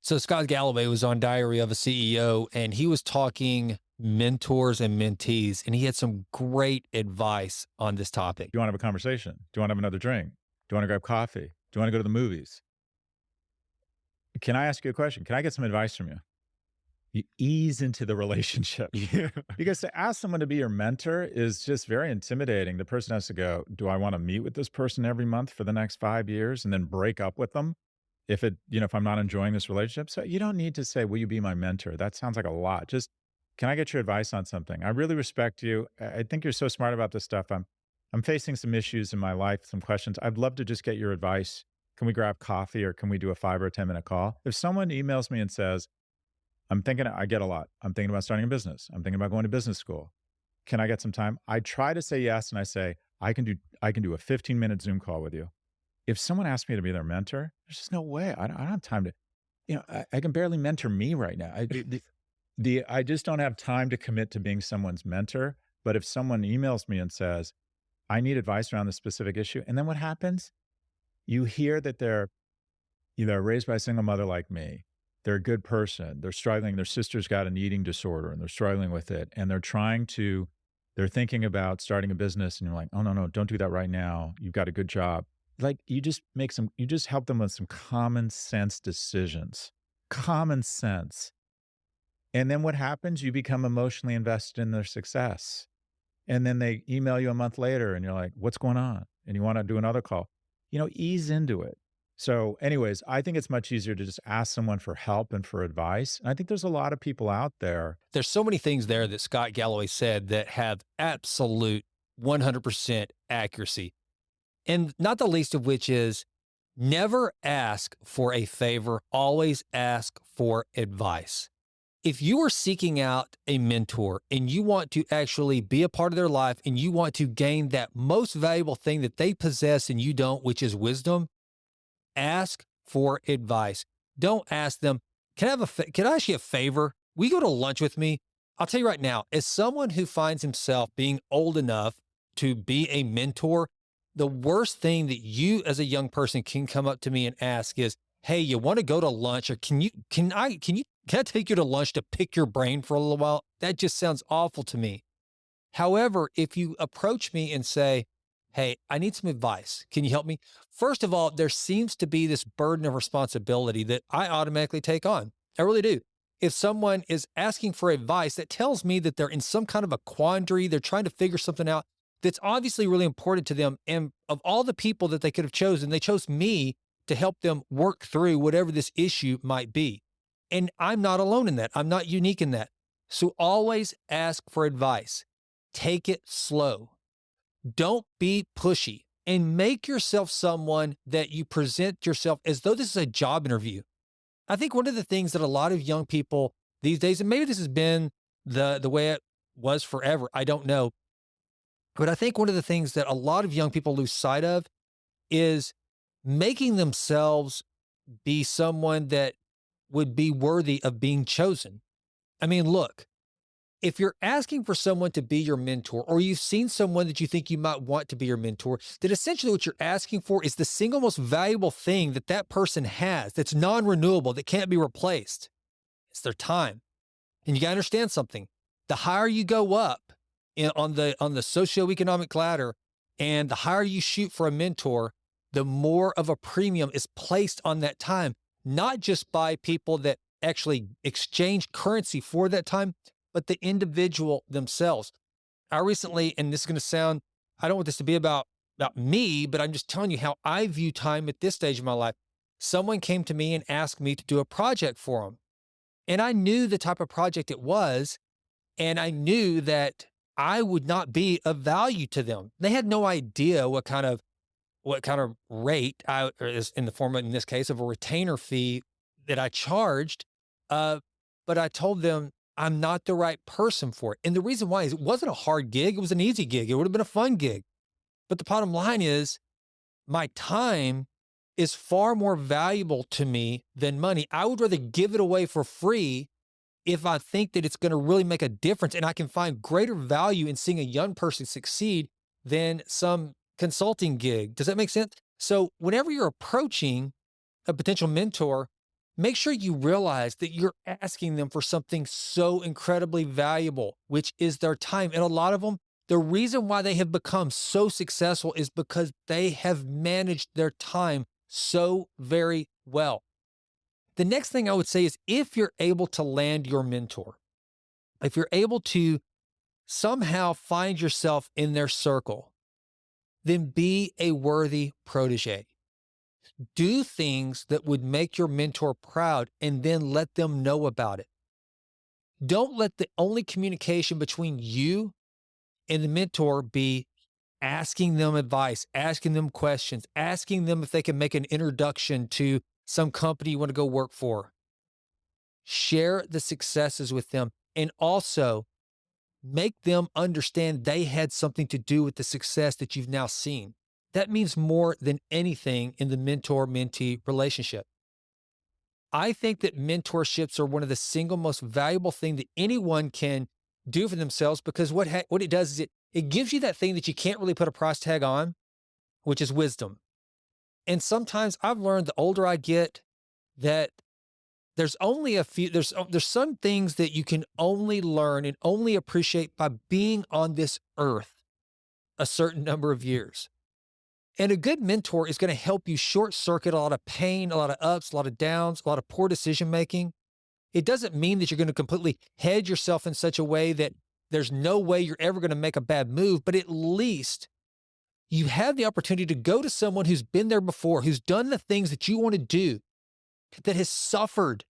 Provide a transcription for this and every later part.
So Scott Galloway was on Diary of a CEO and he was talking mentors and mentees, and he had some great advice on this topic. Do you want to have a conversation? Do you want to have another drink? Do you want to grab coffee? Do you want to go to the movies? Can I ask you a question? Can I get some advice from you? You ease into the relationship Yeah. because to ask someone to be your mentor is just very intimidating. The person has to go, do I want to meet with this person every month for the next 5 years and then break up with them? If I'm not enjoying this relationship. So you don't need to say, will you be my mentor? That sounds like a lot. Just, can I get your advice on something? I really respect you. I think you're so smart about this stuff. I'm facing some issues in my life, some questions. I'd love to just get your advice. Can we grab coffee or can we do a 5 or 10 minute call? If someone emails me and says, I get a lot. I'm thinking about starting a business. I'm thinking about going to business school. Can I get some time? I try to say yes. And I say, I can do a 15-minute Zoom call with you. If someone asks me to be their mentor, there's just no way. I don't have time to, I can barely mentor me right now. I just don't have time to commit to being someone's mentor. But if someone emails me and says, I need advice around this specific issue, and then what happens? You hear that they're either raised by a single mother like me. They're a good person. They're struggling. Their sister's got an eating disorder and they're struggling with it. And they're thinking about starting a business. And you're like, oh, no, no, don't do that right now. You've got a good job. Like you just help them with some common sense decisions, common sense. And then what happens? You become emotionally invested in their success. And then they email you a month later and you're like, what's going on? And you want to do another call. Ease into it. So, anyways, I think it's much easier to just ask someone for help and for advice. And I think there's a lot of people out there. There's so many things there that Scott Galloway said that have absolute 100% accuracy. And not the least of which is never ask for a favor, always ask for advice. If you are seeking out a mentor and you want to actually be a part of their life and you want to gain that most valuable thing that they possess and you don't, which is wisdom, ask for advice. Don't ask them, can I ask you a favor? Will you go to lunch with me? I'll tell you right now, as someone who finds himself being old enough to be a mentor, the worst thing that you as a young person can come up to me and ask is, hey, you want to go to lunch, or can I take you to lunch to pick your brain for a little while? That just sounds awful to me. However, if you approach me and say, hey, I need some advice. Can you help me? First of all, there seems to be this burden of responsibility that I automatically take on. I really do. If someone is asking for advice, that tells me that they're in some kind of a quandary. They're trying to figure something out that's obviously really important to them. And of all the people that they could have chosen, they chose me to help them work through whatever this issue might be. And I'm not alone in that. I'm not unique in that. So always ask for advice. Take it slow. Don't be pushy, and make yourself someone that you present yourself as though this is a job interview. I think one of the things that a lot of young people these days, and maybe this has been the way it was forever, I don't know. But I think one of the things that a lot of young people lose sight of is making themselves be someone that would be worthy of being chosen. I mean, look, if you're asking for someone to be your mentor, or you've seen someone that you think you might want to be your mentor, then essentially what you're asking for is the single most valuable thing that that person has that's non-renewable, that can't be replaced. It's their time. And you got to understand something. The higher you go up on the socioeconomic ladder and the higher you shoot for a mentor, the more of a premium is placed on that time, not just by people that actually exchange currency for that time, but the individual themselves. I recently, and this is going to sound, I don't want this to be about me, but I'm just telling you how I view time at this stage of my life. Someone came to me and asked me to do a project for them. And I knew the type of project it was, and I knew that I would not be of value to them. They had no idea what kind of rate or is in the form of, in this case, of a retainer fee that I charged. But I told them, I'm not the right person for it. And the reason why is it wasn't a hard gig. It was an easy gig. It would have been a fun gig. But the bottom line is my time is far more valuable to me than money. I would rather give it away for free if I think that it's going to really make a difference and I can find greater value in seeing a young person succeed than some consulting gig. Does that make sense? So whenever you're approaching a potential mentor, make sure you realize that you're asking them for something so incredibly valuable, which is their time. And a lot of them, the reason why they have become so successful is because they have managed their time so very well. The next thing I would say is if you're able to land your mentor, if you're able to somehow find yourself in their circle, then be a worthy protege. Do things that would make your mentor proud and then let them know about it. Don't let the only communication between you and the mentor be asking them advice, asking them questions, asking them if they can make an introduction to some company you want to go work for. Share the successes with them and also make them understand they had something to do with the success that you've now seen. That means more than anything in the mentor-mentee relationship. I think that mentorships are one of the single most valuable thing that anyone can do for themselves because what it does is it gives you that thing that you can't really put a price tag on, which is wisdom. And sometimes I've learned the older I get that there's only a few, there's some things that you can only learn and only appreciate by being on this earth a certain number of years. And a good mentor is going to help you short circuit a lot of pain, a lot of ups, a lot of downs, a lot of poor decision making. It doesn't mean that you're going to completely hedge yourself in such a way that there's no way you're ever going to make a bad move, but at least you have the opportunity to go to someone who's been there before, who's done the things that you want to do, that has suffered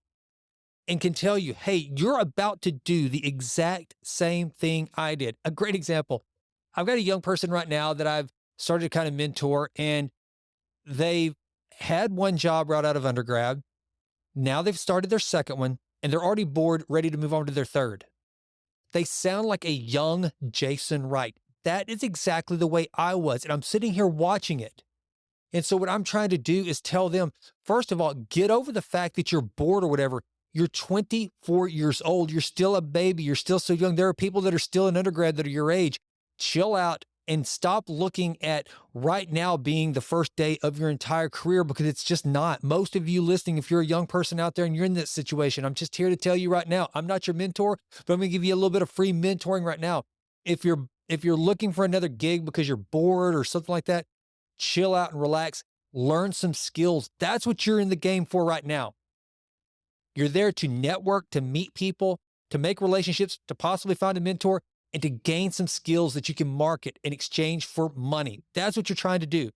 and can tell you, hey, you're about to do the exact same thing I did. A great example. I've got a young person right now that I've started to kind of mentor, and they've had one job right out of undergrad. Now they've started their second one, and they're already bored, ready to move on to their third. They sound like a young Jason Wright. That is exactly the way I was, and I'm sitting here watching it. And so what I'm trying to do is tell them, first of all, get over the fact that you're bored or whatever. You're 24 years old. You're still a baby. You're still so young. There are people that are still in undergrad that are your age. Chill out and stop looking at right now being the first day of your entire career, because it's just not. Most of you listening, if you're a young person out there and you're in this situation, I'm just here to tell you right now, I'm not your mentor, but I'm going to give you a little bit of free mentoring right now. If you're looking for another gig because you're bored or something like that, chill out and relax, learn some skills. That's what you're in the game for right now. You're there to network, to meet people, to make relationships, to possibly find a mentor, and to gain some skills that you can market in exchange for money. That's what you're trying to do.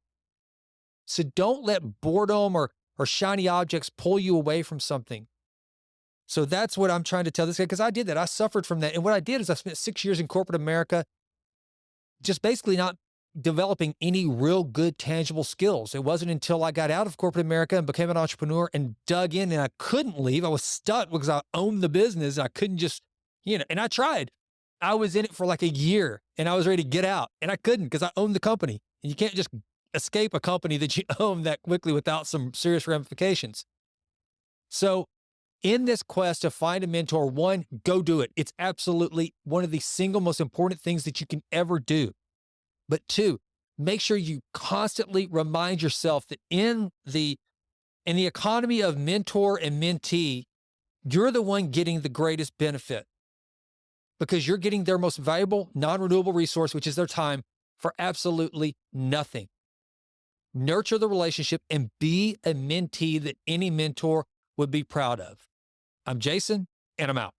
So don't let boredom or shiny objects pull you away from something. So that's what I'm trying to tell this guy, because I did that. I suffered from that. And what I did is I spent 6 years in corporate America just basically not developing any real good tangible skills. It wasn't until I got out of corporate America and became an entrepreneur and dug in, and I couldn't leave. I was stuck because I owned the business. I couldn't just, and I tried. I was in it for like a year and I was ready to get out, and I couldn't because I owned the company. And you can't just escape a company that you own that quickly without some serious ramifications. So in this quest to find a mentor, one, go do it. It's absolutely one of the single most important things that you can ever do. But two, make sure you constantly remind yourself that in the economy of mentor and mentee, you're the one getting the greatest benefit because you're getting their most valuable, non-renewable resource, which is their time, for absolutely nothing. Nurture the relationship and be a mentee that any mentor would be proud of. I'm Jason, and I'm out.